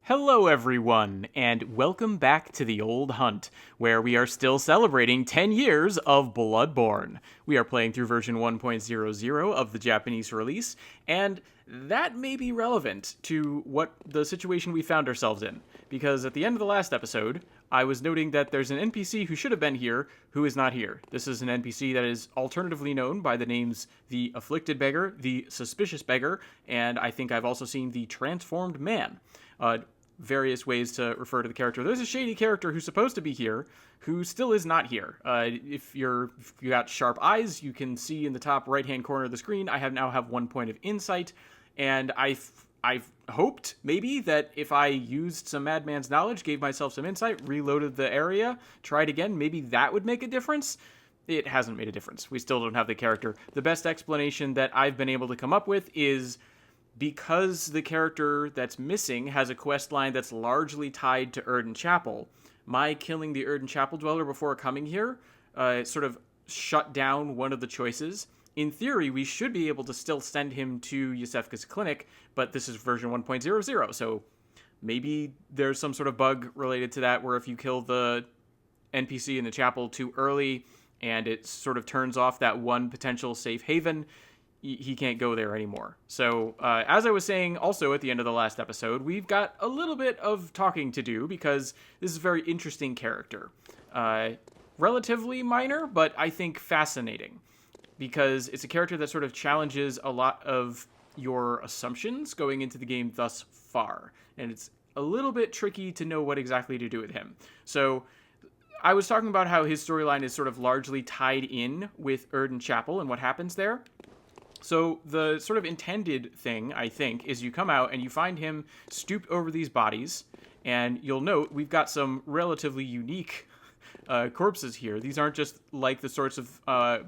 Hello, everyone, and welcome back to the Old Hunt, where we are still celebrating 10 years of Bloodborne. We are playing through version 1.00 of the Japanese release, and that may be relevant to what the situation we found ourselves in, because at the end of the last episode, I was noting that there's an NPC who should have been here who is not here. This is an NPC that is alternatively known by the names the Afflicted Beggar, the Suspicious Beggar, and I think I've also seen the Transformed Man. Various ways to refer to the character. There's a shady character who's supposed to be here, who still is not here. If you got sharp eyes, you can see in the top right-hand corner of the screen, I now have 1 point of insight, and I've hoped, maybe, that if I used some Madman's knowledge, gave myself some insight, reloaded the area, tried again, maybe that would make a difference. It hasn't made a difference. We still don't have the character. The best explanation that I've been able to come up with is because the character that's missing has a quest line that's largely tied to Erden Chapel, my killing the Erden Chapel dweller before coming here sort of shut down one of the choices. In theory, we should be able to still send him to Yusefka's clinic, but this is version 1.00, so maybe there's some sort of bug related to that where if you kill the NPC in the chapel too early and it sort of turns off that one potential safe haven, he can't go there anymore. So, as I was saying also at the end of the last episode, we've got a little bit of talking to do because this is a very interesting character. Relatively minor, but I think fascinating because it's a character that sort of challenges a lot of your assumptions going into the game thus far. And it's a little bit tricky to know what exactly to do with him. So, I was talking about how his storyline is sort of largely tied in with Erden Chapel and what happens there. So the sort of intended thing, I think, is you come out and you find him stooped over these bodies, and you'll note we've got some relatively unique corpses here. These aren't just like the sorts of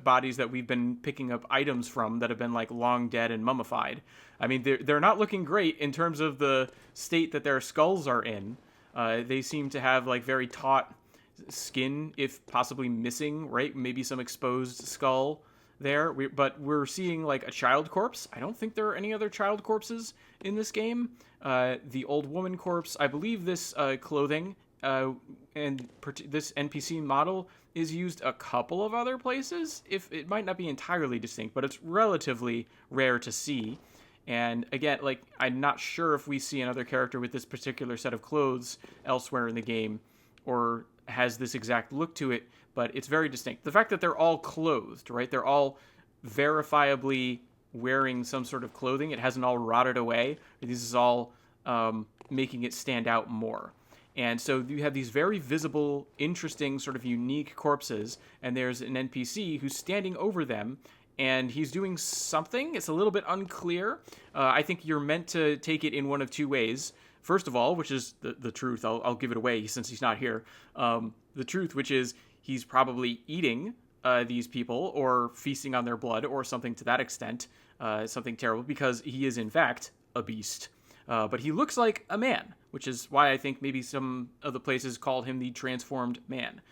bodies that we've been picking up items from that have been like long dead and mummified. I mean, they're not looking great in terms of the state that their skulls are in. They seem to have like very taut skin, if possibly missing, right? Maybe some exposed skull there, but we're seeing like a child corpse. I don't think there are any other child corpses in this game. The old woman corpse, I believe this clothing and this NPC model is used a couple of other places. If it might not be entirely distinct, but it's relatively rare to see. And again, like, I'm not sure if we see another character with this particular set of clothes elsewhere in the game, or has this exact look to it, but it's very distinct. The fact that they're all clothed, right? They're all verifiably wearing some sort of clothing. It hasn't all rotted away. This is all making it stand out more. And so you have these very visible, interesting, sort of unique corpses, and there's an NPC who's standing over them, and he's doing something. It's a little bit unclear. I think you're meant to take it in one of two ways. First of all, which is the truth, I'll give it away since he's not here. The truth, which is he's probably eating these people or feasting on their blood or something to that extent, something terrible, because he is in fact a beast. But he looks like a man, which is why I think maybe some of the places called him the transformed man,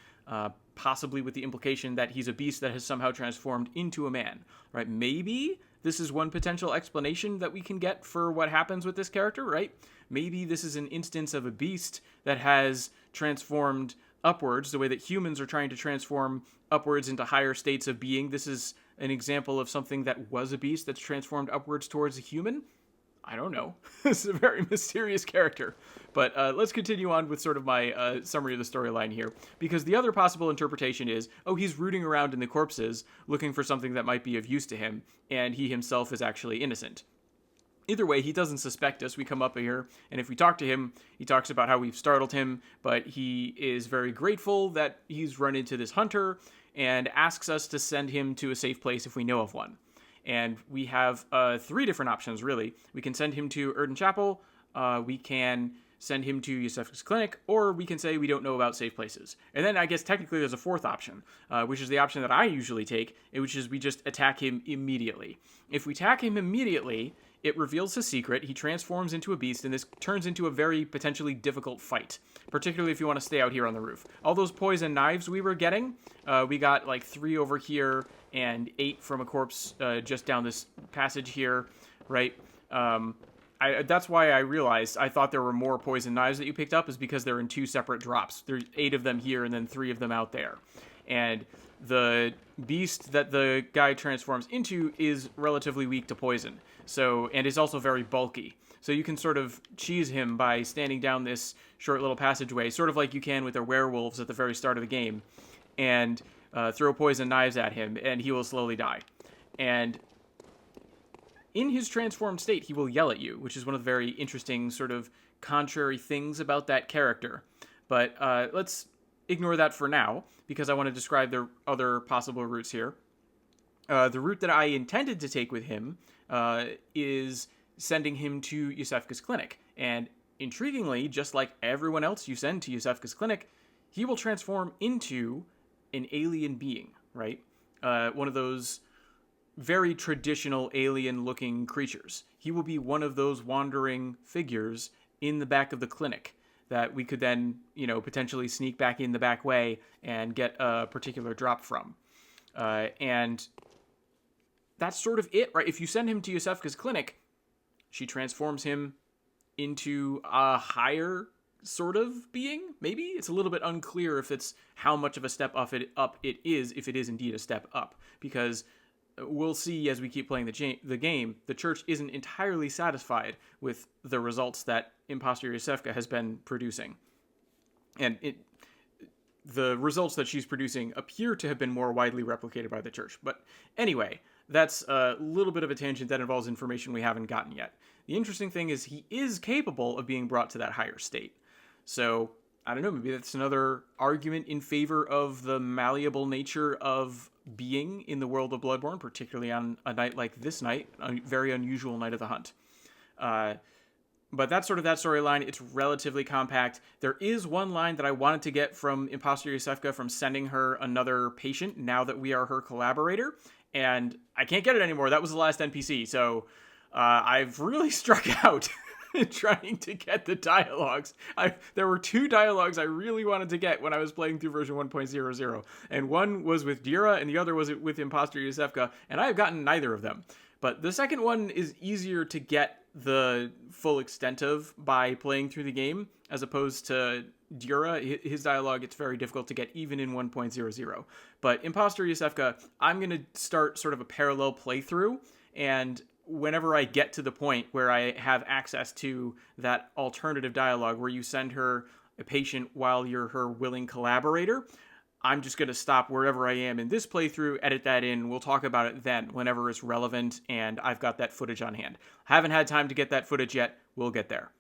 possibly with the implication that he's a beast that has somehow transformed into a man, right? Maybe this is one potential explanation that we can get for what happens with this character, right? Maybe this is an instance of a beast that has transformed upwards, the way that humans are trying to transform upwards into higher states of being. This is an example of something that was a beast that's transformed upwards towards a human. I don't know. This is a very mysterious character. But let's continue on with sort of my summary of the storyline here. Because the other possible interpretation is, oh, he's rooting around in the corpses looking for something that might be of use to him, and he himself is actually innocent. Either way, he doesn't suspect us. We come up here, and if we talk to him, he talks about how we've startled him, but he is very grateful that he's run into this hunter and asks us to send him to a safe place if we know of one. And we have three different options, really. We can send him to Erden Chapel, we can send him to Yusefka's clinic, or we can say we don't know about safe places. And then I guess technically there's a fourth option, which is the option that I usually take, which is we just attack him immediately. If we attack him immediately, it reveals his secret, he transforms into a beast, and this turns into a very potentially difficult fight, particularly if you want to stay out here on the roof. All those poison knives we were getting, we got like 3 over here and 8 from a corpse just down this passage here, right? That's why I realized I thought there were more poison knives that you picked up, is because they're in 2 separate drops. There's 8 of them here and then 3 of them out there. And the beast that the guy transforms into is relatively weak to poison. So, and is also very bulky. So you can sort of cheese him by standing down this short little passageway, sort of like you can with the werewolves at the very start of the game, and throw poison knives at him, and he will slowly die. And in his transformed state, he will yell at you, which is one of the very interesting sort of contrary things about that character. But let's ignore that for now, because I want to describe the other possible routes here. The route that I intended to take with him is sending him to Yusefka's clinic. And intriguingly, just like everyone else you send to Yusefka's clinic, he will transform into an alien being, right? One of those very traditional alien-looking creatures. He will be one of those wandering figures in the back of the clinic that we could then, potentially sneak back in the back way and get a particular drop from. And that's sort of it, right? If you send him to Yusefka's clinic, she transforms him into a higher sort of being, maybe? It's a little bit unclear if it's how much of a step up it is, if it is indeed a step up. Because we'll see as we keep playing the game, the church isn't entirely satisfied with the results that Imposter Yusefka has been producing. And the results that she's producing appear to have been more widely replicated by the church. But anyway, that's a little bit of a tangent that involves information we haven't gotten yet. The interesting thing is he is capable of being brought to that higher state. So, I don't know, maybe that's another argument in favor of the malleable nature of being in the world of Bloodborne, particularly on a night like this night, a very unusual night of the hunt. But that's sort of that storyline. It's relatively compact. There is one line that I wanted to get from Imposter Yusefka from sending her another patient now that we are her collaborator, and I can't get it anymore. That was the last NPC, so I've really struck out trying to get the dialogues. There were 2 dialogues I really wanted to get when I was playing through version 1.00, and one was with Dira, and the other was with Imposter Yusefka, and I have gotten neither of them. But the second one is easier to get the full extent of by playing through the game, as opposed to Dira. His dialogue, it's very difficult to get even in 1.00. But Imposter Yusefka, I'm going to start sort of a parallel playthrough, and whenever I get to the point where I have access to that alternative dialogue where you send her a patient while you're her willing collaborator, I'm just going to stop wherever I am in this playthrough, edit that in, we'll talk about it then, whenever it's relevant, and I've got that footage on hand. Haven't had time to get that footage yet, we'll get there.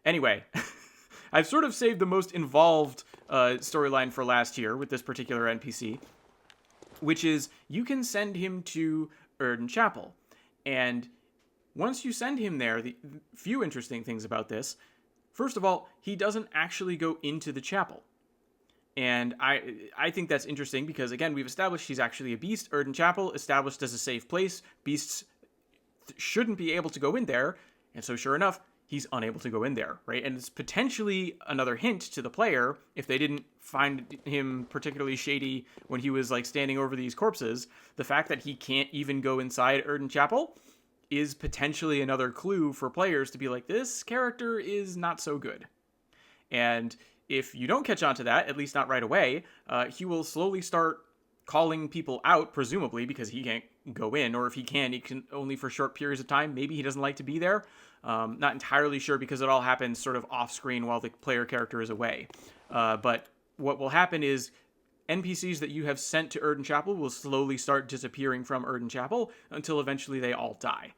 Anyway, I've sort of saved the most involved storyline for last year with this particular NPC, which is you can send him to Erden Chapel, and once you send him there, the few interesting things about this, first of all, he doesn't actually go into the chapel. And I think that's interesting because, again, we've established he's actually a beast. Erden Chapel, established as a safe place. Beasts shouldn't be able to go in there. And so, sure enough, he's unable to go in there, right? And it's potentially another hint to the player, if they didn't find him particularly shady when he was, standing over these corpses, the fact that he can't even go inside Erden Chapel is potentially another clue for players to be like, this character is not so good. And if you don't catch on to that, at least not right away, he will slowly start calling people out, presumably because he can't go in, or if he can only for short periods of time. Maybe he doesn't like to be there. Not entirely sure because it all happens sort of off screen while the player character is away. But what will happen is NPCs that you have sent to Erden Chapel will slowly start disappearing from Erden Chapel until eventually they all die.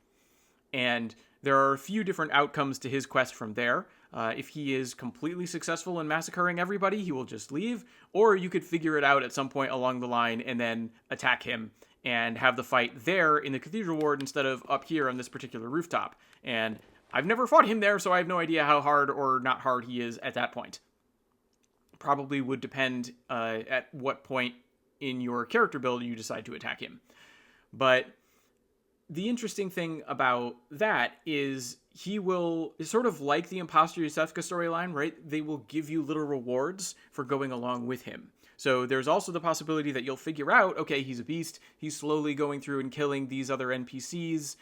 And there are a few different outcomes to his quest from there. If he is completely successful in massacring everybody, he will just leave. Or you could figure it out at some point along the line and then attack him and have the fight there in the Cathedral Ward instead of up here on this particular rooftop. And I've never fought him there, so I have no idea how hard or not hard he is at that point. Probably would depend at what point in your character build you decide to attack him. But the interesting thing about that is he will, sort of like the Imposter Yusefka storyline, right? They will give you little rewards for going along with him. So there's also the possibility that you'll figure out, okay, he's a beast, he's slowly going through and killing these other NPCs.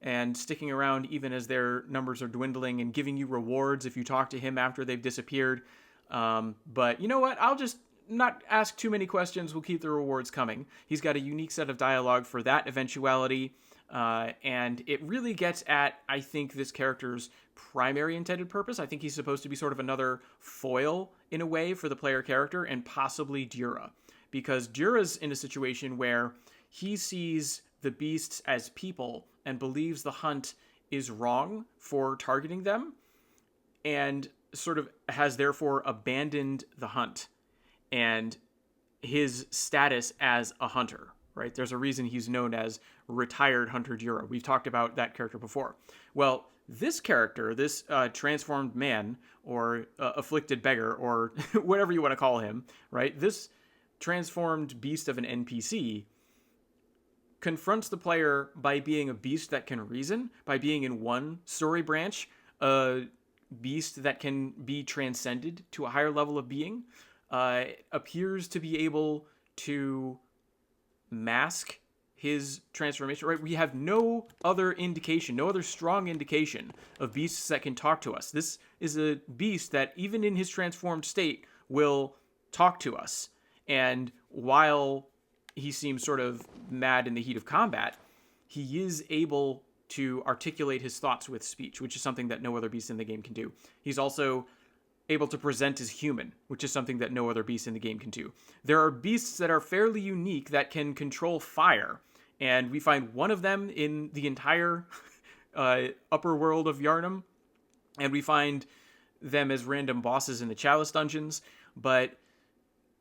and sticking around even as their numbers are dwindling and giving you rewards if you talk to him after they've disappeared. But you know what? I'll just not ask too many questions. We'll keep the rewards coming. He's got a unique set of dialogue for that eventuality. And it really gets at, I think, this character's primary intended purpose. I think he's supposed to be sort of another foil, in a way, for the player character, and possibly Dura. Because Dura's in a situation where he sees the beasts as people and believes the hunt is wrong for targeting them, and sort of has therefore abandoned the hunt and his status as a hunter, right? There's a reason he's known as retired Hunter Dura. We've talked about that character before. Well, this character, this transformed man, or afflicted beggar, or whatever you want to call him, right? This transformed beast of an NPC confronts the player by being a beast that can reason, by being in one story branch, a beast that can be transcended to a higher level of being, appears to be able to mask his transformation, right? We have no other indication, no other strong indication of beasts that can talk to us. This is a beast that, even in his transformed state, will talk to us. And while he seems sort of mad in the heat of combat, he is able to articulate his thoughts with speech, which is something that no other beast in the game can do. He's also able to present as human, which is something that no other beast in the game can do. There are beasts that are fairly unique that can control fire, and we find one of them in the entire upper world of Yharnam, and we find them as random bosses in the Chalice dungeons, but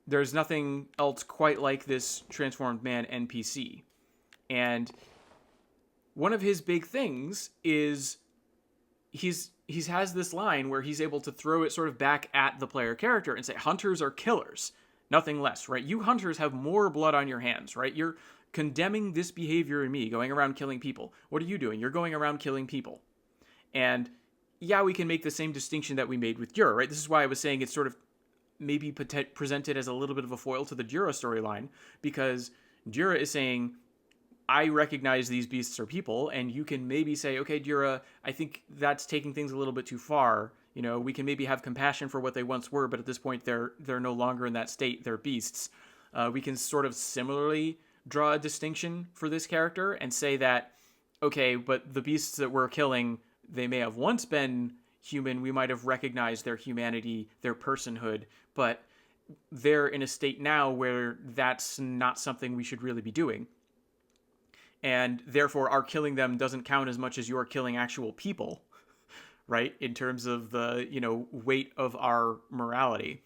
there's nothing else quite like this transformed man NPC. And one of his big things is he has this line where he's able to throw it sort of back at the player character and say, hunters are killers, nothing less, right? You hunters have more blood on your hands, right? You're condemning this behavior in me, going around killing people. What are you doing? You're going around killing people. And yeah, we can make the same distinction that we made with Dura, right? This is why I was saying it's sort of maybe presented as a little bit of a foil to the Dura storyline, because Dura is saying, I recognize these beasts are people, and you can maybe say, okay, Dura, I think that's taking things a little bit too far. You know, we can maybe have compassion for what they once were, but at this point they're no longer in that state. They're beasts. We can sort of similarly draw a distinction for this character and say that, okay, but the beasts that we're killing, they may have once been human. We might have recognized their humanity, their personhood, but they're in a state now where that's not something we should really be doing. And therefore, our killing them doesn't count as much as your killing actual people, right? In terms of the, weight of our morality.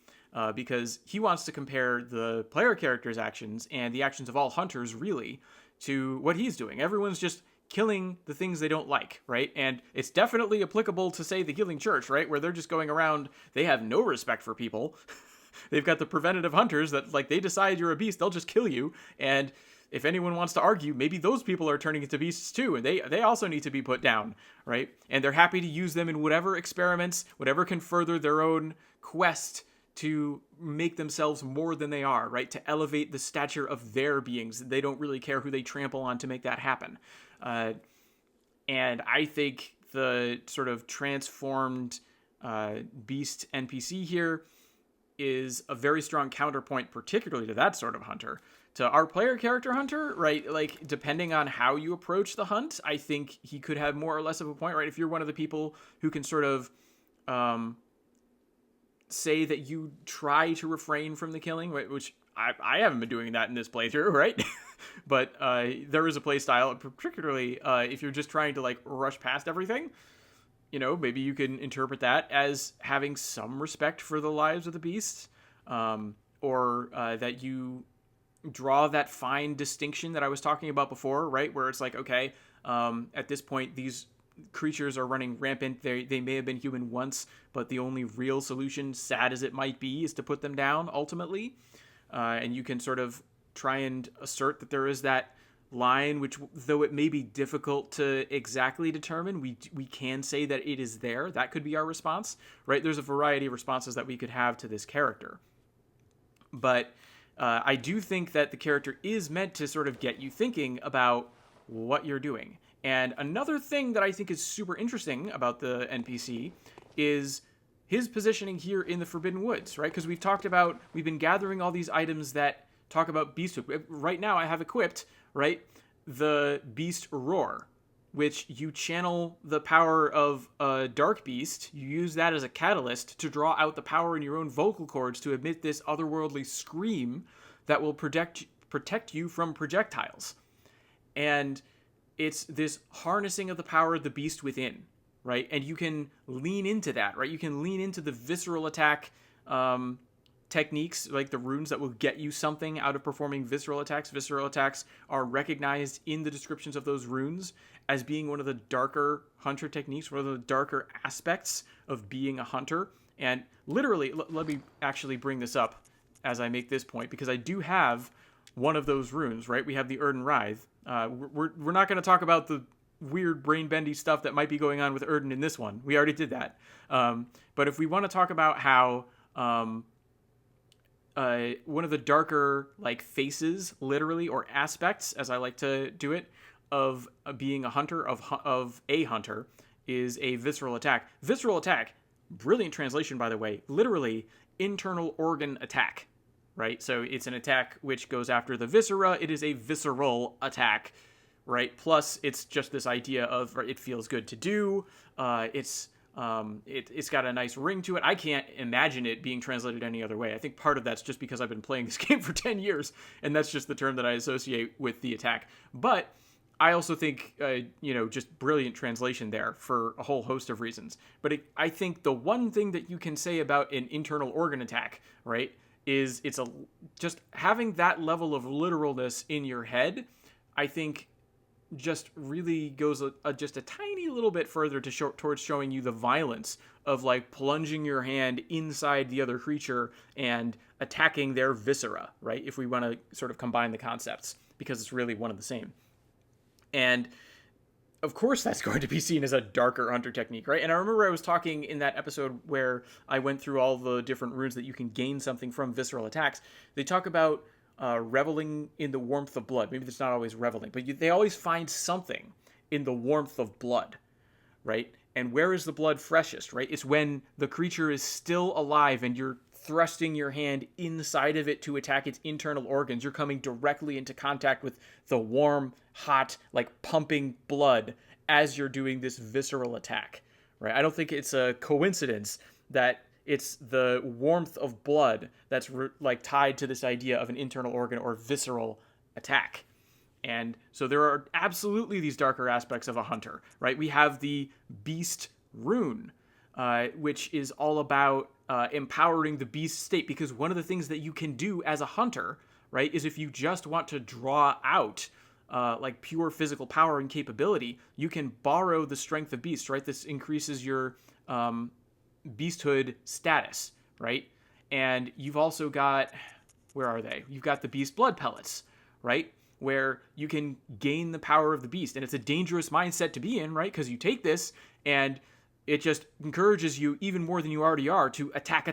Because he wants to compare the player character's actions and the actions of all hunters, really, to what he's doing. Everyone's just killing the things they don't like, right? And it's definitely applicable to, say, the Healing Church, right? Where they're just going around, they have no respect for people. They've got the preventative hunters that, like, they decide you're a beast, they'll just kill you. And if anyone wants to argue, maybe those people are turning into beasts too, and they also need to be put down, right? And they're happy to use them in whatever experiments, whatever can further their own quest to make themselves more than they are, right? To elevate the stature of their beings. They don't really care who they trample on to make that happen. And I think the sort of transformed beast NPC here is a very strong counterpoint, particularly to that sort of hunter. To our player character hunter, right? Like, depending on how you approach the hunt, I think he could have more or less of a point, right? If you're one of the people who can sort of say that you try to refrain from the killing, right? Which I haven't been doing that in this playthrough, right? But there is a play style, particularly if you're just trying to, like, rush past everything. Maybe you can interpret that as having some respect for the lives of the beasts, or that you draw that fine distinction that I was talking about before, right? Where it's like, okay, at this point, these creatures are running rampant. They may have been human once, but the only real solution, sad as it might be, is to put them down ultimately. And you can sort of try and assert that there is that line, which, though it may be difficult to exactly determine, we can say that it is there. That could be our response, right? There's a variety of responses that we could have to this character. But I do think that the character is meant to sort of get you thinking about what you're doing. And another thing that I think is super interesting about the NPC is his positioning here in the Forbidden Woods, right? Because we've been gathering all these items that talk about beasthood. Right now I have equipped, right, the Beast Roar, which you channel the power of a dark beast. You use that as a catalyst to draw out the power in your own vocal cords to emit this otherworldly scream that will protect you from projectiles. And it's this harnessing of the power of the beast within, right? And you can lean into that, right? You can lean into the visceral attack techniques, like the runes that will get you something out of performing visceral attacks. Visceral attacks are recognized in the descriptions of those runes as being one of the darker hunter techniques, one of the darker aspects of being a hunter. And literally, let me actually bring this up as I make this point, because I do have one of those runes, right? We have the Erden Writhe. We're not going to talk about the weird brain-bendy stuff that might be going on with Erden in this one. We already did that. But if we want to talk about how one of the darker like faces, literally, or aspects, as I like to do it, of being a hunter, of a hunter, is a visceral attack. Visceral attack, brilliant translation, by the way, literally internal organ attack, right? So it's an attack which goes after the viscera. It is a visceral attack, right? Plus, it's just this idea of it feels good to do. It's got a nice ring to it. I can't imagine it being translated any other way. I think part of that's just because I've been playing this game for 10 years, and that's just the term that I associate with the attack. But I also think, just brilliant translation there for a whole host of reasons. But I think the one thing that you can say about an internal organ attack, right, is just having that level of literalness in your head, I think just really goes just a tiny little bit further towards showing you the violence of like plunging your hand inside the other creature and attacking their viscera, right? If we want to sort of combine the concepts, because it's really one of the same. And of course that's going to be seen as a darker hunter technique, right? And I remember I was talking in that episode where I went through all the different runes that you can gain something from visceral attacks. They talk about reveling in the warmth of blood. Maybe it's not always reveling, but they always find something in the warmth of blood, right? And where is the blood freshest, right? It's when the creature is still alive and you're thrusting your hand inside of it to attack its internal organs. You're coming directly into contact with the warm, hot, like pumping blood as you're doing this visceral attack, right? I don't think it's a coincidence that it's the warmth of blood that's tied to this idea of an internal organ or visceral attack. And so there are absolutely these darker aspects of a hunter, right? We have the beast rune, which is all about empowering the beast state, because one of the things that you can do as a hunter, right, is if you just want to draw out pure physical power and capability, you can borrow the strength of beast, right? This increases your beasthood status, right? And you've also got, where are they? You've got the beast blood pellets, right? Where you can gain the power of the beast. And it's a dangerous mindset to be in, right? Because you take this and it just encourages you even more than you already are to attack,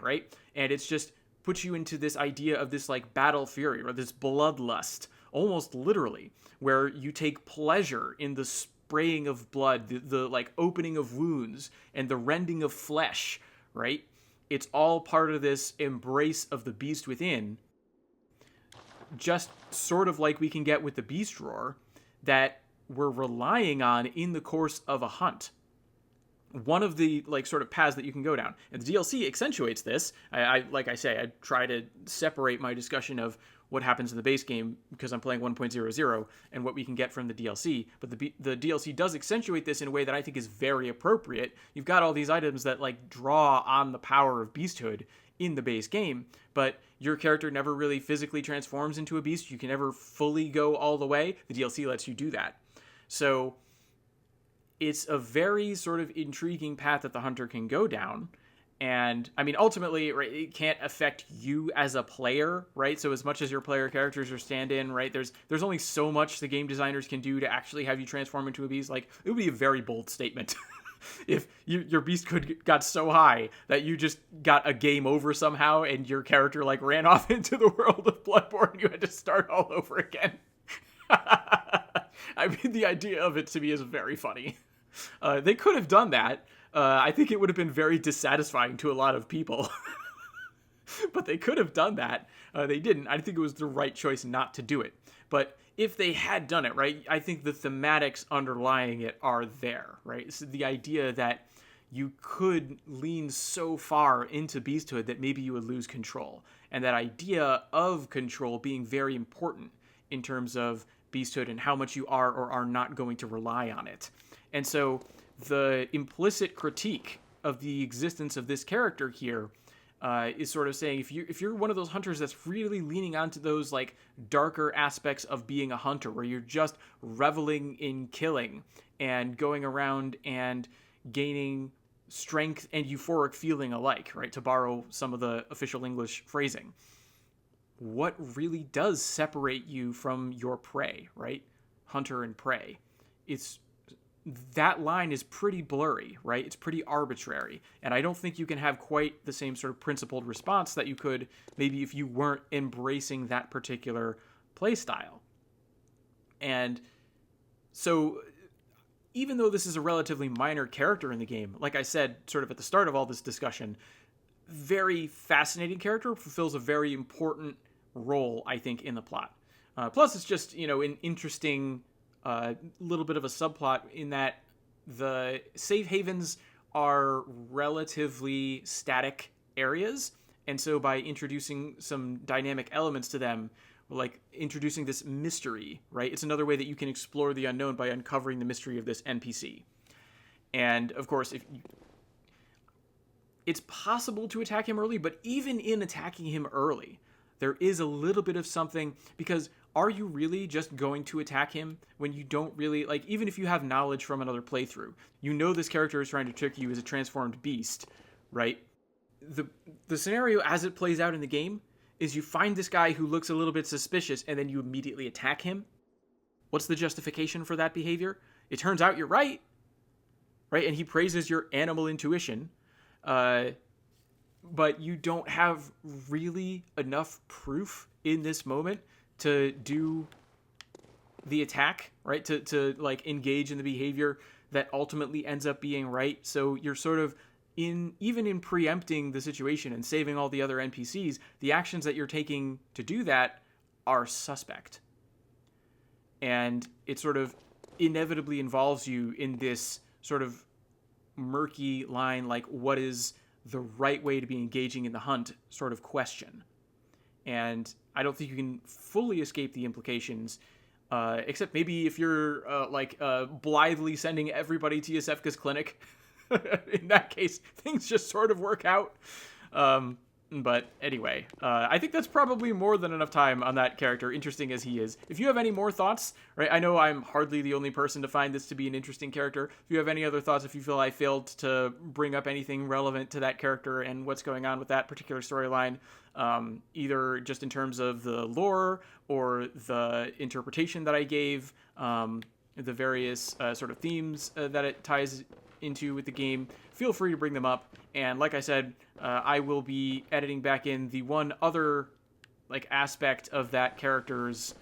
right? And it's just puts you into this idea of this like battle fury or this bloodlust, almost literally, where you take pleasure in the spraying of blood, the like opening of wounds and the rending of flesh, right? It's all part of this embrace of the beast within, just sort of like we can get with the beast roar that we're relying on in the course of a hunt. One of the like sort of paths that you can go down, and the DLC accentuates this. I like I say, I try to separate my discussion of what happens in the base game because I'm playing 1.00 and what we can get from the DLC. But the DLC does accentuate this in a way that I think is very appropriate. You've got all these items that like draw on the power of beasthood in the base game, but your character never really physically transforms into a beast. You can never fully go all the way. The DLC lets you do that. So it's a very sort of intriguing path that the hunter can go down. And I mean, ultimately, right, it can't affect you as a player, right? So as much as your player characters are stand-in, right, there's only so much the game designers can do to actually have you transform into a beast. Like, it would be a very bold statement if your beast got so high that you just got a game over somehow and your character like ran off into the world of Bloodborne and you had to start all over again. I mean, the idea of it to me is very funny. They could have done that. I think it would have been very dissatisfying to a lot of people. But they could have done that. They didn't. I think it was the right choice not to do it. But if they had done it, right, I think the thematics underlying it are there, right? So the idea that you could lean so far into beasthood that maybe you would lose control. And that idea of control being very important in terms of beasthood and how much you are or are not going to rely on it. And so the implicit critique of the existence of this character here is sort of saying if you're one of those hunters that's really leaning onto those like darker aspects of being a hunter, where you're just reveling in killing and going around and gaining strength and euphoric feeling alike, right? To borrow some of the official English phrasing. What really does separate you from your prey, right? Hunter and prey. That line is pretty blurry, right? It's pretty arbitrary. And I don't think you can have quite the same sort of principled response that you could maybe if you weren't embracing that particular play style. And so even though this is a relatively minor character in the game, like I said, sort of at the start of all this discussion, very fascinating character, fulfills a very important role, I think, in the plot. Plus, it's just, an interesting little bit of a subplot in that the safe havens are relatively static areas. And so by introducing some dynamic elements to them, like introducing this mystery, right? It's another way that you can explore the unknown by uncovering the mystery of this NPC. And of course, it's possible to attack him early, but even in attacking him early, there is a little bit of something, because are you really just going to attack him when you don't really, like, even if you have knowledge from another playthrough, this character is trying to trick you as a transformed beast, right? The scenario as it plays out in the game is you find this guy who looks a little bit suspicious and then you immediately attack him. What's the justification for that behavior? It turns out you're right? And he praises your animal intuition, but you don't have really enough proof in this moment to do the attack, right? To like engage in the behavior that ultimately ends up being right. So you're sort of even in preempting the situation and saving all the other NPCs, the actions that you're taking to do that are suspect. And it sort of inevitably involves you in this sort of murky line, like what is the right way to be engaging in the hunt sort of question. And I don't think you can fully escape the implications, except maybe if you're blithely sending everybody to Yosefka's clinic. In that case, things just sort of work out. But anyway, I think that's probably more than enough time on that character, interesting as he is. If you have any more thoughts, right? I know I'm hardly the only person to find this to be an interesting character. If you have any other thoughts, if you feel I failed to bring up anything relevant to that character and what's going on with that particular storyline, either just in terms of the lore or the interpretation that I gave, the various sort of themes that it ties into with the game, feel free to bring them up. And like I said, I will be editing back in the one other aspect of that character's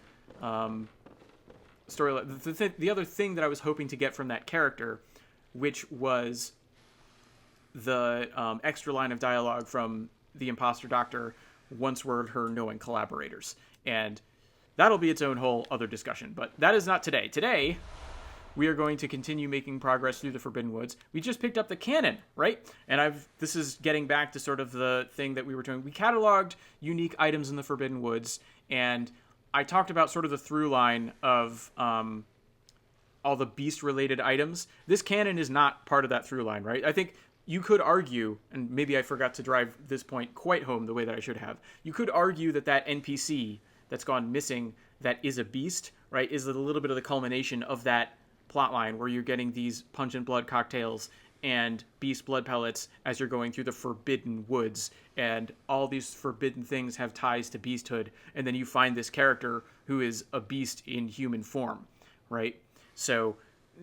storyline. The other thing that I was hoping to get from that character, which was the extra line of dialogue from the imposter doctor once word her knowing collaborators. And that'll be its own whole other discussion. But that is not today. Today, we are going to continue making progress through the Forbidden Woods. We just picked up the canon, right? And this is getting back to sort of the thing that we were doing. We cataloged unique items in the Forbidden Woods, and I talked about sort of the through line of all the beast-related items. This canon is not part of that through line, right? I think you could argue, and maybe I forgot to drive this point quite home the way that I should have, you could argue that NPC that's gone missing that is a beast, right, is a little bit of the culmination of that plotline where you're getting these pungent blood cocktails and beast blood pellets as you're going through the Forbidden Woods, and all these forbidden things have ties to beasthood, and then you find this character who is a beast in human form, right? So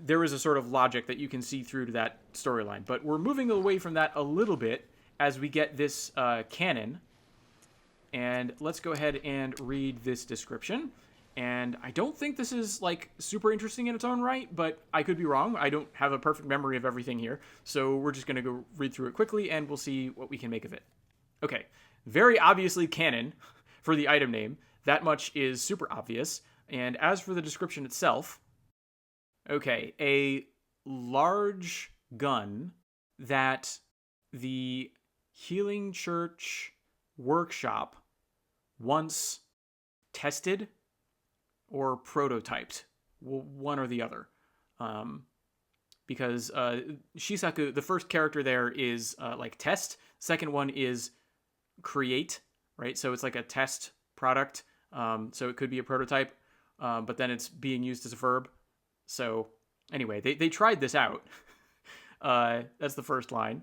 there is a sort of logic that you can see through to that storyline, but we're moving away from that a little bit as we get this canon, and let's go ahead and read this description. And I don't think this is like super interesting in its own right, but I could be wrong. I don't have a perfect memory of everything here. So we're just going to go read through it quickly and we'll see what we can make of it. Okay. Very obviously canon for the item name. That much is super obvious. And as for the description itself, okay, a large gun that the Healing Church workshop once tested or prototyped, one or the other. Because Shisaku, the first character there is like test. Second one is create, right? So it's like a test product. So it could be a prototype, but then it's being used as a verb. So anyway, they tried this out. That's the first line.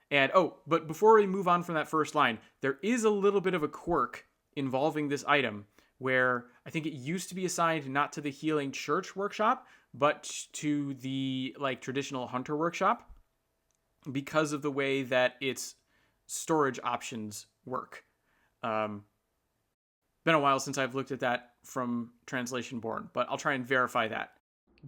And but before we move on from that first line, there is a little bit of a quirk involving this item where I think it used to be assigned not to the Healing Church workshop, but to the like traditional hunter workshop because of the way that its storage options work. Been a while since I've looked at that from Translation Born, but I'll try and verify that.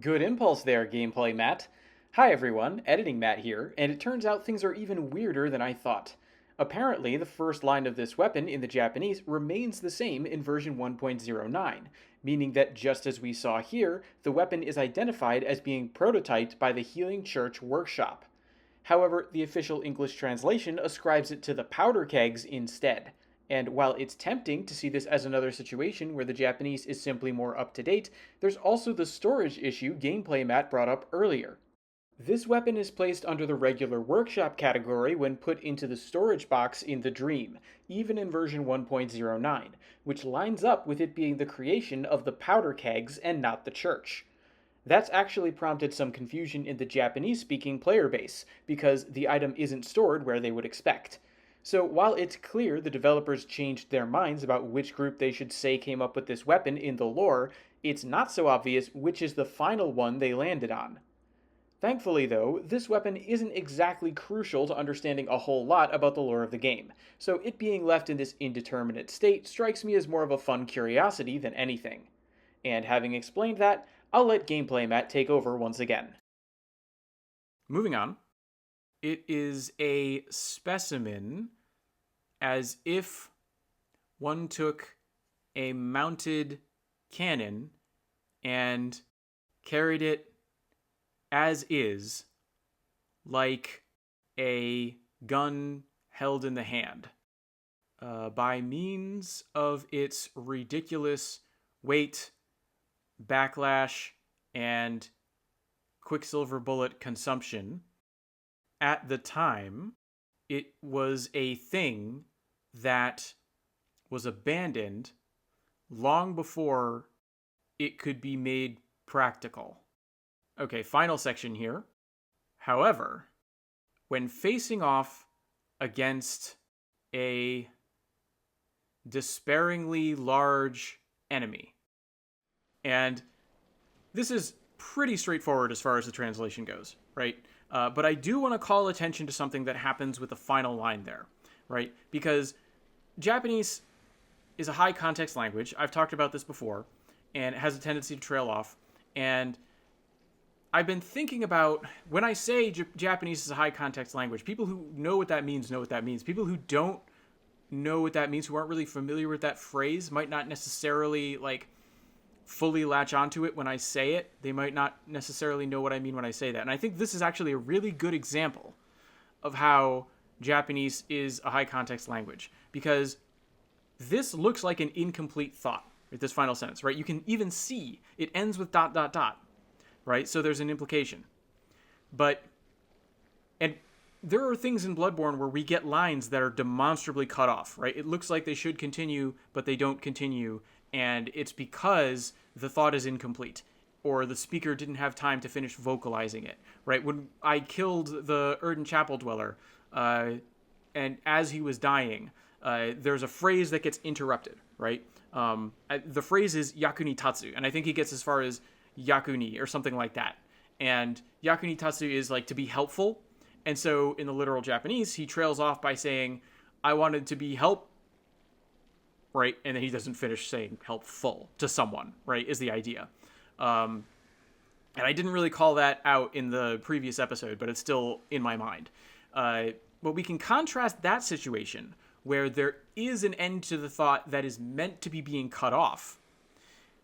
Good impulse there, Gameplay Matt. Hi everyone, Editing Matt here, and it turns out things are even weirder than I thought. Apparently, the first line of this weapon in the Japanese remains the same in version 1.09, meaning that just as we saw here, the weapon is identified as being prototyped by the Healing Church workshop. However, the official English translation ascribes it to the powder kegs instead. And while it's tempting to see this as another situation where the Japanese is simply more up-to-date, there's also the storage issue Gameplay Matt brought up earlier. This weapon is placed under the regular workshop category when put into the storage box in the Dream, even in version 1.09, which lines up with it being the creation of the powder kegs and not the church. That's actually prompted some confusion in the Japanese-speaking player base, because the item isn't stored where they would expect. So while it's clear the developers changed their minds about which group they should say came up with this weapon in the lore, it's not so obvious which is the final one they landed on. Thankfully, though, this weapon isn't exactly crucial to understanding a whole lot about the lore of the game, so it being left in this indeterminate state strikes me as more of a fun curiosity than anything. And having explained that, I'll let Gameplay Matt take over once again. Moving on. It is a specimen as if one took a mounted cannon and carried it as is, like a gun held in the hand, by means of its ridiculous weight, backlash, and quicksilver bullet consumption. At the time, it was a thing that was abandoned long before it could be made practical. Okay, final section here. However, when facing off against a despairingly large enemy, and this is pretty straightforward as far as the translation goes, right? But I do want to call attention to something that happens with the final line there, right? Because Japanese is a high context language. I've talked about this before, and it has a tendency to trail off. And I've been thinking about, when I say Japanese is a high context language, people who know what that means know what that means. People who don't know what that means, who aren't really familiar with that phrase, might not necessarily like fully latch onto it when I say it. They might not necessarily know what I mean when I say that. And I think this is actually a really good example of how Japanese is a high context language, because this looks like an incomplete thought with this final sentence, right? You can even see it ends with ... right? So there's an implication. And there are things in Bloodborne where we get lines that are demonstrably cut off, right? It looks like they should continue, but they don't continue, and it's because the thought is incomplete, or the speaker didn't have time to finish vocalizing it, right? When I killed the Erden Chapel Dweller, and as he was dying, there's a phrase that gets interrupted, right? The phrase is yakuni tatsu, and I think he gets as far as yakuni or something like that. And yakuni tatsu is like to be helpful. And so in the literal Japanese, he trails off by saying, I wanted to be right? And then he doesn't finish saying helpful to someone, right, is the idea. And I didn't really call that out in the previous episode, but it's still in my mind. But we can contrast that situation where there is an end to the thought that is meant to be being cut off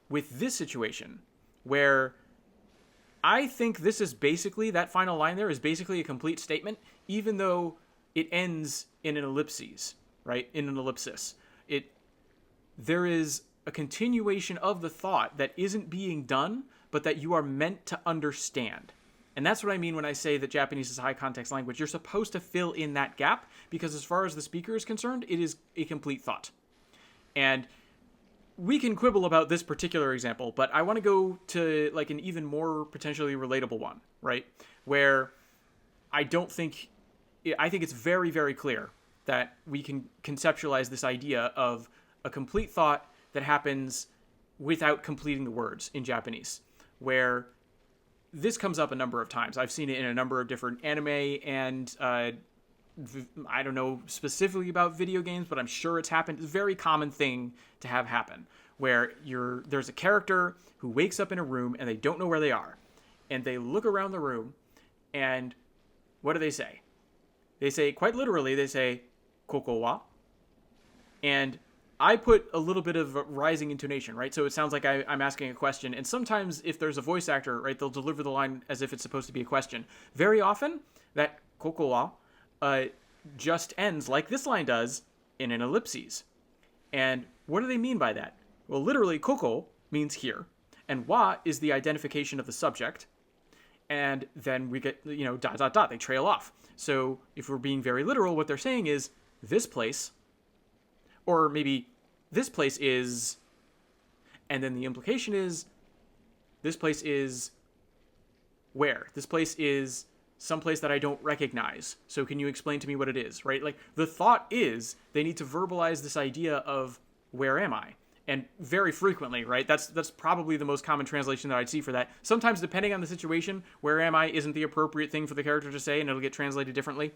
with this situation where I think this is basically, that final line there is basically a complete statement, even though it ends in an ellipsis, right? In an ellipsis. There is a continuation of the thought that isn't being done, but that you are meant to understand. And that's what I mean when I say that Japanese is a high context language. You're supposed to fill in that gap because as far as the speaker is concerned, it is a complete thought. And we can quibble about this particular example, but I want to go to like an even more potentially relatable one, right? Where I think it's very, very clear that we can conceptualize this idea of a complete thought that happens without completing the words in Japanese, where this comes up a number of times. I've seen it in a number of different anime and I don't know specifically about video games, but I'm sure it's happened. It's a very common thing to have happen where there's a character who wakes up in a room and they don't know where they are. And they look around the room and what do they say? They say, quite literally, they say, "Koko wa?" And I put a little bit of rising intonation, right? So it sounds like I'm asking a question. And sometimes if there's a voice actor, right, they'll deliver the line as if it's supposed to be a question. Very often, that "Koko wa" just ends, like this line does, in an ellipsis. And what do they mean by that? Well, literally, "koko" means here. And "wa" is the identification of the subject. And then we get, dot, dot, dot. They trail off. So if we're being very literal, what they're saying is, this place, or maybe this place is, and then the implication is, this place is where? This place is someplace that I don't recognize. So can you explain to me what it is, right? Like the thought is they need to verbalize this idea of where am I? And very frequently, right? That's probably the most common translation that I'd see for that. Sometimes, depending on the situation, where am I isn't the appropriate thing for the character to say, and it'll get translated differently.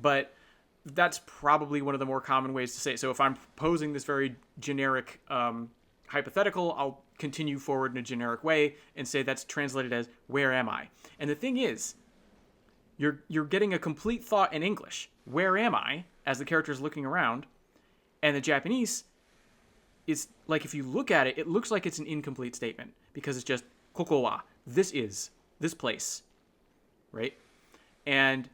But that's probably one of the more common ways to say it. So if I'm posing this very generic hypothetical, I'll continue forward in a generic way and say that's translated as where am I? And the thing is, you're getting a complete thought in English. Where am I? As the character is looking around. And the Japanese, it's like if you look at it, it looks like it's an incomplete statement because it's just "koko wa." This is this place, right? And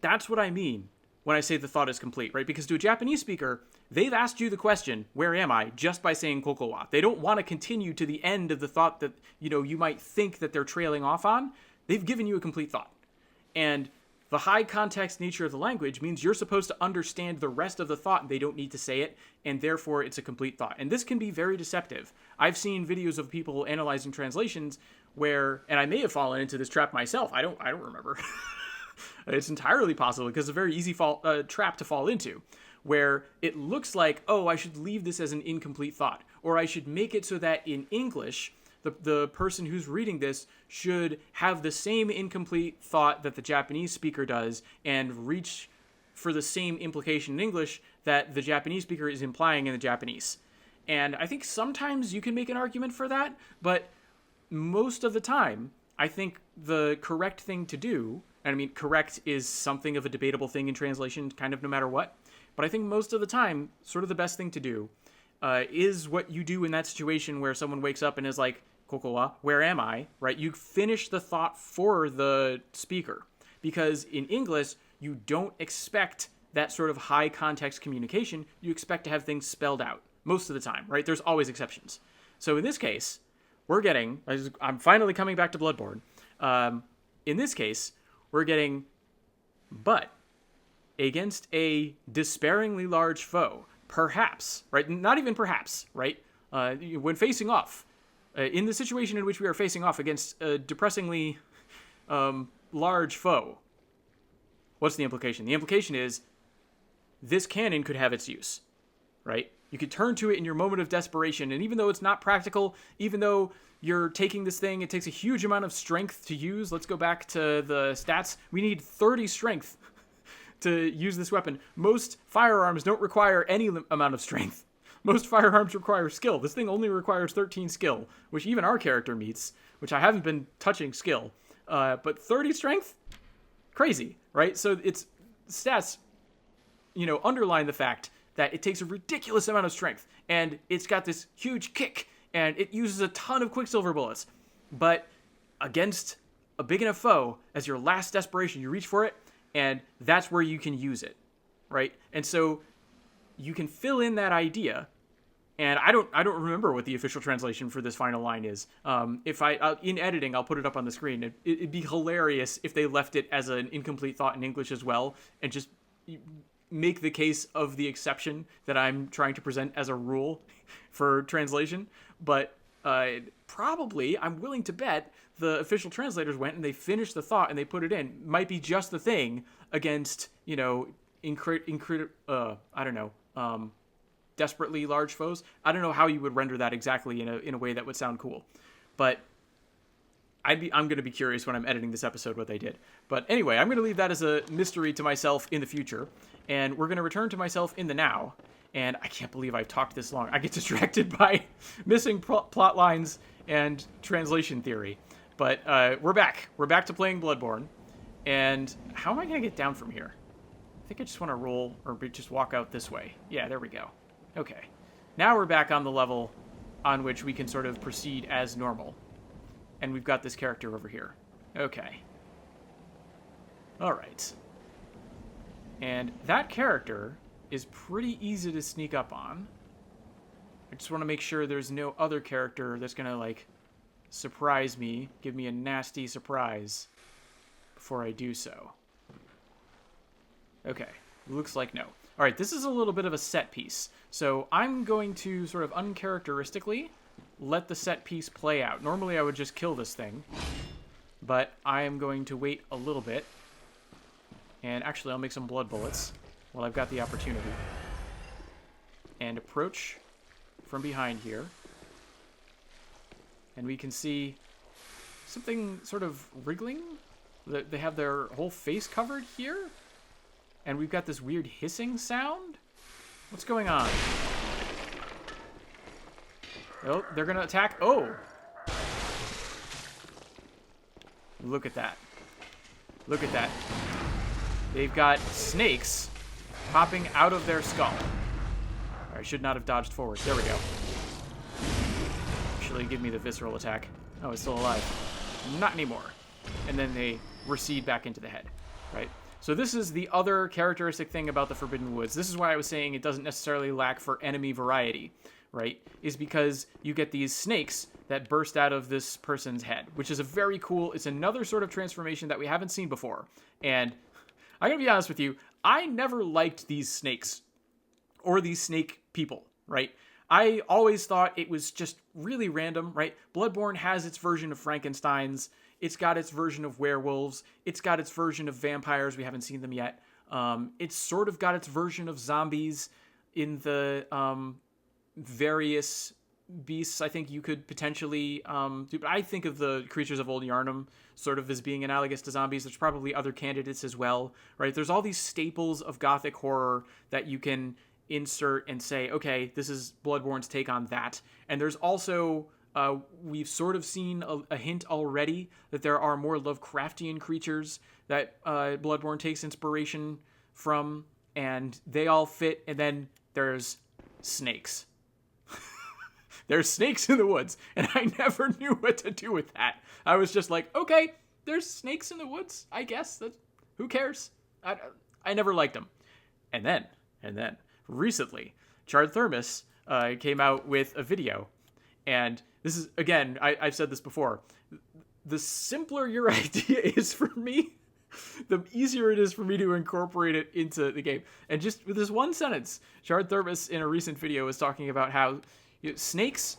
that's what I mean when I say the thought is complete, right? Because to a Japanese speaker, they've asked you the question, where am I, just by saying "koko wa." They don't want to continue to the end of the thought that, you might think that they're trailing off on. They've given you a complete thought. And the high context nature of the language means you're supposed to understand the rest of the thought and they don't need to say it, and therefore it's a complete thought. And this can be very deceptive. I've seen videos of people analyzing translations where, and I may have fallen into this trap myself, I don't remember. It's entirely possible because it's a very easy trap to fall into, where it looks like, oh, I should leave this as an incomplete thought, or I should make it so that in English, the person who's reading this should have the same incomplete thought that the Japanese speaker does and reach for the same implication in English that the Japanese speaker is implying in the Japanese. And I think sometimes you can make an argument for that, but most of the time, I think the correct thing to do, and I mean, correct is something of a debatable thing in translation, kind of no matter what, but I think most of the time, sort of the best thing to do is what you do in that situation where someone wakes up and is like, "Koko wa, where am I?" Right? You finish the thought for the speaker. Because in English, you don't expect that sort of high context communication. You expect to have things spelled out most of the time, right? There's always exceptions. So in this case, I'm finally coming back to Bloodborne. In this case, we're getting, but against a despairingly large foe, perhaps, right? Not even perhaps, right? When facing off, in the situation in which we are facing off against a depressingly large foe, what's the implication? The implication is this cannon could have its use, right? You could turn to it in your moment of desperation, and even though it's not practical, even though you're taking this thing, it takes a huge amount of strength to use. Let's go back to the stats. We need 30 strength to use this weapon. Most firearms don't require any amount of strength. Most firearms require skill. This thing only requires 13 skill, which even our character meets, which I haven't been touching skill. But 30 strength? Crazy, right? So its stats, underline the fact that it takes a ridiculous amount of strength, and it's got this huge kick, and it uses a ton of Quicksilver bullets. But against a big enough foe, as your last desperation, you reach for it, and that's where you can use it, right? And so you can fill in that idea, and I don't remember what the official translation for this final line is. If in editing, I'll put it up on the screen. It'd be hilarious if they left it as an incomplete thought in English as well, and just make the case of the exception that I'm trying to present as a rule for translation. But probably, I'm willing to bet, the official translators went and they finished the thought and they put it in. Might be just the thing against, desperately large foes. I don't know how you would render that exactly in a way that would sound cool. But I'm going to be curious when I'm editing this episode what they did. But anyway, I'm going to leave that as a mystery to myself in the future. And we're going to return to myself in the now. And I can't believe I've talked this long. I get distracted by missing plot lines and translation theory. But we're back. We're back to playing Bloodborne. And how am I going to get down from here? I think I just want to roll or just walk out this way. Yeah, there we go. Okay. Now we're back on the level on which we can sort of proceed as normal. And we've got this character over here. Okay. All right. And that character is pretty easy to sneak up on. I just want to make sure there's no other character that's going to, surprise me, give me a nasty surprise before I do so. Okay. Looks like no. All right, this is a little bit of a set piece. So I'm going to sort of uncharacteristically let the set piece play out. Normally I would just kill this thing, but I am going to wait a little bit. And actually I'll make some blood bullets while I've got the opportunity. And approach from behind here. And we can see something sort of wriggling. They have their whole face covered here. And we've got this weird hissing sound. What's going on? Oh, they're going to attack. Oh! Look at that. Look at that. They've got snakes popping out of their skull. I should not have dodged forward. There we go. Actually, give me the visceral attack. Oh, it's still alive. Not anymore. And then they recede back into the head, right? So this is the other characteristic thing about the Forbidden Woods. This is why I was saying it doesn't necessarily lack for enemy variety, right? Is because you get these snakes that burst out of this person's head, which is a very cool, it's another sort of transformation that we haven't seen before. And I'm going to be honest with you, I never liked these snakes or these snake people, right? I always thought it was just really random, right? Bloodborne has its version of Frankenstein's. It's got its version of werewolves. It's got its version of vampires. We haven't seen them yet. It's sort of got its version of zombies in the various beasts I think you could potentially do. But I think of the creatures of Old Yarnum sort of as being analogous to zombies. There's probably other candidates as well, right? There's all these staples of Gothic horror that you can insert and say, okay, this is Bloodborne's take on that. And there's also, we've sort of seen a hint already that there are more Lovecraftian creatures that Bloodborne takes inspiration from, and they all fit. And then there's snakes. There's snakes in the woods, and I never knew what to do with that. I was just like, okay, there's snakes in the woods, I guess. Who cares? I never liked them. And then, recently, Charred Thermos came out with a video. And this is, again, I've said this before. The simpler your idea is for me, the easier it is for me to incorporate it into the game. And just with this one sentence, Charred Thermos in a recent video was talking about how snakes,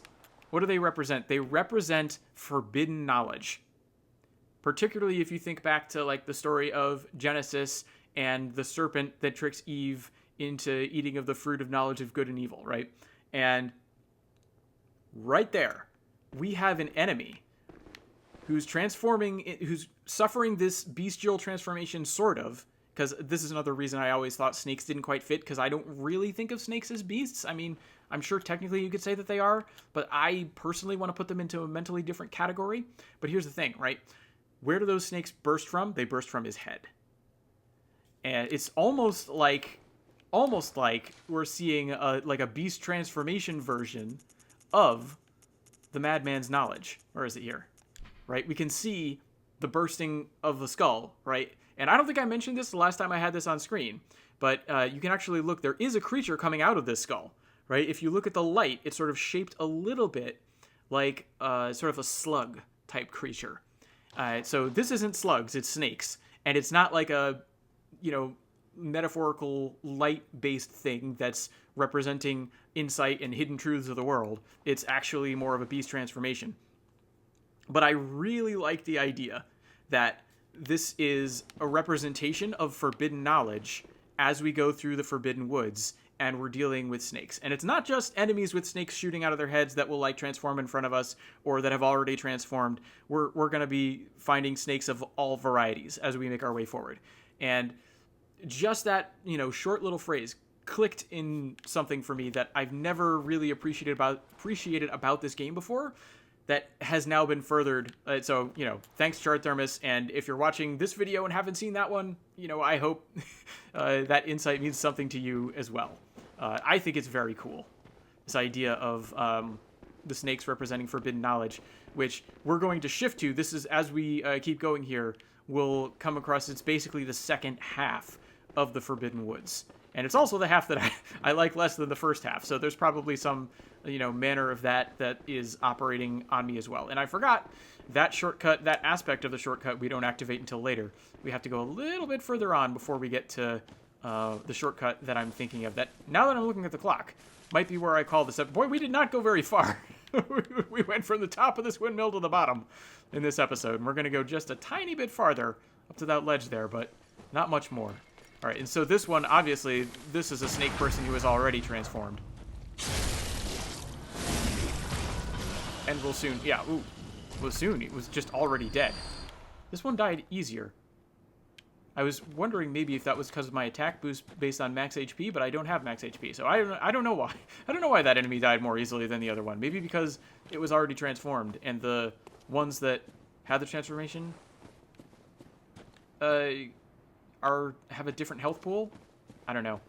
what do they represent? They represent forbidden knowledge. Particularly if you think back to the story of Genesis and the serpent that tricks Eve into eating of the fruit of knowledge of good and evil, right? And right there, we have an enemy who's who's suffering this bestial transformation, sort of, because this is another reason I always thought snakes didn't quite fit, because I don't really think of snakes as beasts. I mean, I'm sure technically you could say that they are, but I personally want to put them into a mentally different category. But here's the thing, right? Where do those snakes burst from? They burst from his head. And it's almost like we're seeing a beast transformation version of the madman's knowledge. Or is it here? Right? We can see the bursting of the skull, right? And I don't think I mentioned this the last time I had this on screen, but you can actually look. There is a creature coming out of this skull, right? If you look at the light, it's sort of shaped a little bit like sort of a slug type creature. So this isn't slugs, it's snakes. And it's not like a, metaphorical light-based thing that's representing insight and hidden truths of the world. It's actually more of a beast transformation. But I really like the idea that this is a representation of forbidden knowledge as we go through the Forbidden Woods and we're dealing with snakes. And it's not just enemies with snakes shooting out of their heads that will transform in front of us or that have already transformed. We're going to be finding snakes of all varieties as we make our way forward. And just that, short little phrase clicked in something for me that I've never really appreciated about this game before, that has now been furthered. So, thanks, Chart Thermos. And if you're watching this video and haven't seen that one, I hope that insight means something to you as well. I think it's very cool, this idea of the snakes representing forbidden knowledge, which we're going to shift to. This is, as we keep going here, we'll come across, it's basically the second half of the Forbidden Woods. And it's also the half that I like less than the first half. So there's probably some, manner of that is operating on me as well. And I forgot that shortcut, that aspect of the shortcut we don't activate until later. We have to go a little bit further on before we get to the shortcut that I'm thinking of. That, now that I'm looking at the clock, might be where I call this up. Boy, we did not go very far. We went from the top of this windmill to the bottom in this episode. And we're going to go just a tiny bit farther up to that ledge there, but not much more. All right, and so this one, obviously, this is a snake person who is already transformed. And will soon, he was just already dead. This one died easier. I was wondering maybe if that was because of my attack boost based on max HP, but I don't have max HP, so I don't know why. I don't know why that enemy died more easily than the other one. Maybe because it was already transformed, and the ones that had the transformation have a different health pool? I don't know.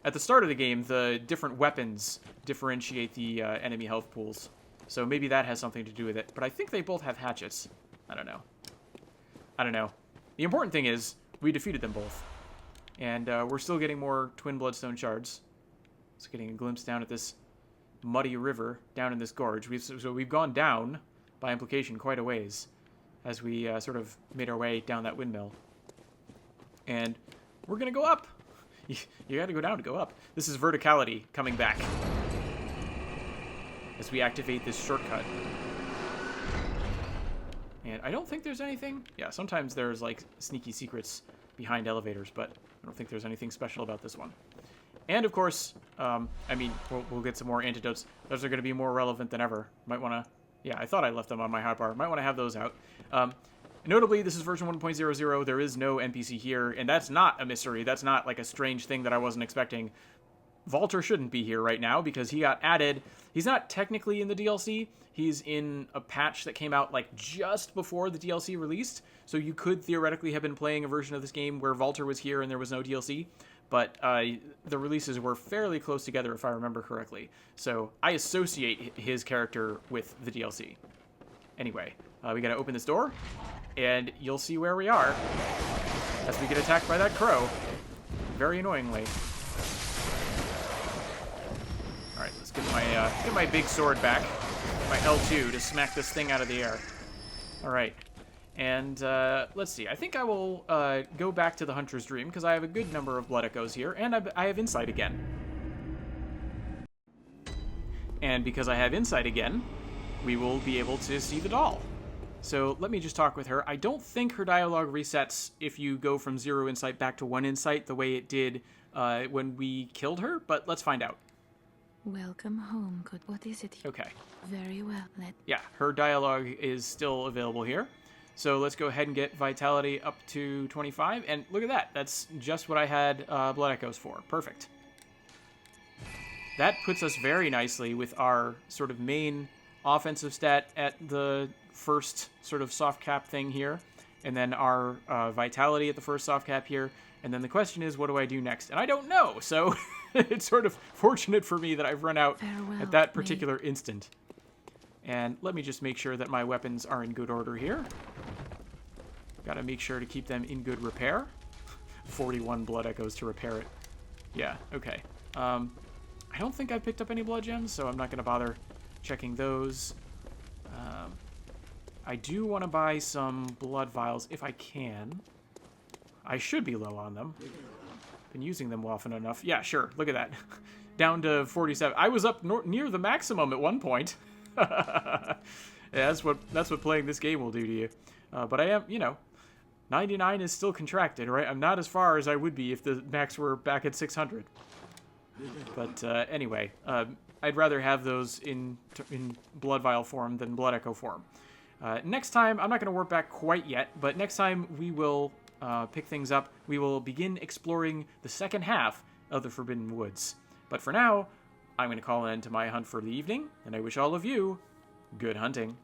At the start of the game, the different weapons differentiate the enemy health pools. So maybe that has something to do with it. But I think they both have hatchets. I don't know. The important thing is, we defeated them both. And we're still getting more twin bloodstone shards. Just getting a glimpse down at this muddy river down in this gorge. So we've gone down, by implication, quite a ways as we sort of made our way down that windmill. And we're going to go up. You got to go down to go up. This is verticality coming back as we activate this shortcut. And I don't think there's anything. Yeah, sometimes there's sneaky secrets behind elevators, but I don't think there's anything special about this one. And of course, we'll get some more antidotes. Those are going to be more relevant than ever. Might want to. Yeah, I thought I left them on my hotbar. Might want to have those out. Notably, this is version 1.00. There is no NPC here, and that's not a mystery. That's not a strange thing that I wasn't expecting. Valter shouldn't be here right now because he got added. He's not technically in the DLC. He's in a patch that came out just before the DLC released. So you could theoretically have been playing a version of this game where Valter was here and there was no DLC. But the releases were fairly close together, if I remember correctly. So I associate his character with the DLC. Anyway, we got to open this door, and you'll see where we are as we get attacked by that crow, very annoyingly. All right, let's get my big sword back, my L2, to smack this thing out of the air. All right, and let's see. I think I will go back to the Hunter's Dream because I have a good number of blood echoes here, and I have insight again. And because I have insight again, we will be able to see the doll. So let me just talk with her. I don't think her dialogue resets if you go from 0 insight back to 1 insight the way it did when we killed her, but let's find out. Welcome home, good. What is it? Okay. Very well. Yeah, her dialogue is still available here. So let's go ahead and get Vitality up to 25. And look at that. That's just what I had Blood Echoes for. Perfect. that puts us very nicely with our sort of main offensive stat at the first sort of soft cap thing here, and then our vitality at the first soft cap here. And then the question is, what do I do next? And I don't know, so it's sort of fortunate for me that I've run out at that particular instant. And let me just make sure that my weapons are in good order here. Gotta make sure to keep them in good repair. 41 blood echoes to repair it. Yeah, okay. I don't think I picked up any blood gems, so I'm not going to bother checking those. I do want to buy some blood vials if I can. I should be low on them. Been using them often enough. Yeah, sure. Look at that. Down to 47. I was up near the maximum at one point. Yeah, that's what playing this game will do to you. But I am, 99 is still contracted, right? I'm not as far as I would be if the max were back at 600. But anyway, I'd rather have those in blood vial form than blood echo form. Next time, I'm not going to warp back quite yet, but next time we will pick things up. We will begin exploring the second half of the Forbidden Woods. But for now, I'm going to call an end to my hunt for the evening, and I wish all of you good hunting.